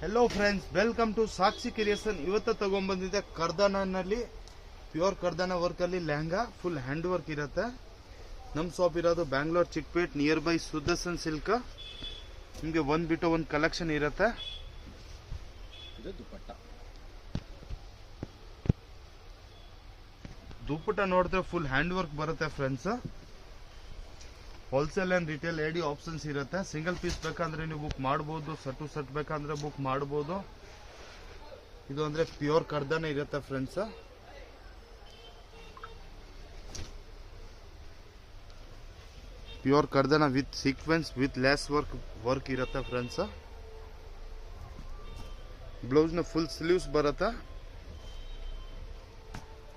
Hello friends, welcome to Sakshi creation. ಇವತ್ತು ತಗೊಂಡ್ಬಂದಿದ್ದೆ ಕರ್ದಾನಲ್ಲಿ ಪ್ಯೂರ್ ಕರ್ದಾನ ವರ್ಕಲ್ಲಿ ಲೆಹಂಗಾ, ಫುಲ್ ಹ್ಯಾಂಡ್ ವರ್ಕ್ ಇರುತ್ತೆ. ನಮ್ಮ ಶಾಪ್ ಇರೋದು Bangalore Chickpet, near by Sudarshan silk. ನಿಮಗೆ ಒಂದು ಬಿಟ್ಟು ಒಂದು ಕಲೆಕ್ಷನ್ ಇರುತ್ತೆ. ಇದು ದುಪ್ಪಟ್ಟ ನೋಡಿದ್ರೆ ಫುಲ್ ಹ್ಯಾಂಡ್ ವರ್ಕ್ ಬರುತ್ತೆ ಫ್ರೆಂಡ್ಸ್. ಹೋಲ್ಸೇಲ್ ಅಂಡ್ ರಿಟೇಲ್ ಎಡಿ ಆಪ್ಷನ್ಸ್ ಇರುತ್ತೆ. ಸಿಂಗಲ್ ಪೀಸ್ ಬೇಕಂದ್ರೆ ನೀವು ಬುಕ್ ಮಾಡ್ಬೋದು, ಸೆಟ್ ಬೇಕಂದ್ರೆ ಬುಕ್ ಮಾಡ್ಬೋದು. ಇದು ಅಂದ್ರೆ ಪ್ಯೂರ್ ಕರ್ದಾನೆ ಇರುತ್ತೆ friends. Pure kardana with sequence with less work ಇರುತ್ತೆ ಫ್ರೆಂಡ್ಸ್. ಬ್ಲೌಸ್ ನ ಫುಲ್ ಸ್ಲೀವ್ಸ್ ಬರುತ್ತೆ,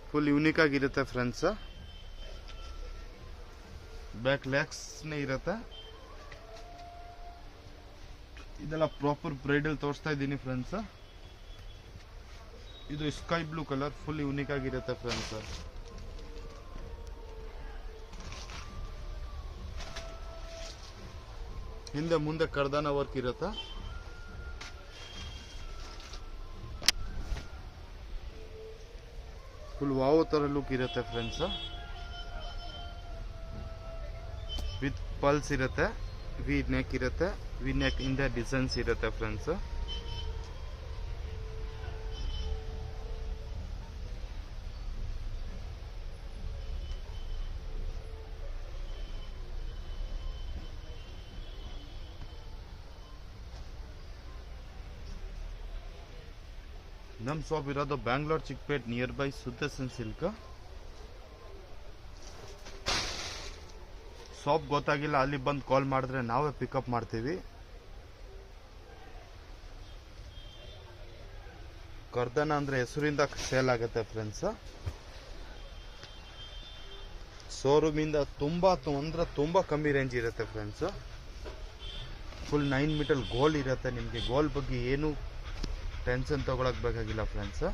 ಫುಲ್ ಯೂನಿಕ್ ಆಗಿರುತ್ತೆ ಫ್ರೆಂಡ್ಸ್. ಬ್ಯಾಕ್ ಲೆಗ್ಸ್ ಇರುತ್ತೆ. ಇದೆಲ್ಲ ಪ್ರಾಪರ್ ಬ್ರೈಡಲ್ ತೋರಿಸ್ತಾ ಇದ್ದೀನಿ ಫ್ರೆಂಡ್ಸ್. ಇದು sky blue colour, full unique ಆಗಿರುತ್ತೆ ಫ್ರೆಂಡ್ಸ್. ಹಿಂದೆ ಮುಂದೆ ಕರ್ದಾನ ವರ್ಕ್ ಇರುತ್ತೆ. ಫುಲ್ ವಾವ್ ತರ ಲುಕ್ ಇರುತ್ತೆ ಫ್ರೆಂಡ್ಸ್. ವಿತ್ ಪಲ್ಸ್ ಇರುತ್ತೆ, ವಿ ನೆಕ್ ಇರುತ್ತೆ, ವಿ ನೆಕ್ ಇಂದ ಡಿಸೈನ್ಸ್ ಇರುತ್ತೆ ಫ್ರೆಂಡ್ಸ್. ನಮ್ಮ ಶಾಪ್ ಇರೋದು Bangalore Chickpet, near by Sudarshan silk. Shop ಗೊತ್ತಾಗಿಲ್ಲ, ಅಲ್ಲಿ ಬಂದು ಕಾಲ್ ಮಾಡಿದ್ರೆ ನಾವೇ ಪಿಕಪ್ ಮಾಡ್ತೀವಿ. ಕರ್ದಾನ ಅಂದ್ರೆ ಹೆಸರಿಂದ ಸೇಲ್ ಆಗುತ್ತೆ ಫ್ರೆಂಡ್ಸ್. ಶೋರೂಮ್ ಇಂದ ತುಂಬಾ ಕಮ್ಮಿ ರೇಂಜ್ ಇರುತ್ತೆ ಫ್ರೆಂಡ್ಸ್. ಫುಲ್ 9 ಮೀಟರ್ ಗೋಲ್ಡ್ ಇರುತ್ತೆ. ನಿಮಗೆ ಗೋಲ್ಡ್ ಬಗ್ಗೆ ಏನು ಟೆನ್ಷನ್ ತಗೊಳಕ್ ಬೇಕಾಗಿಲ್ಲ ಫ್ರೆಂಡ್ಸ್.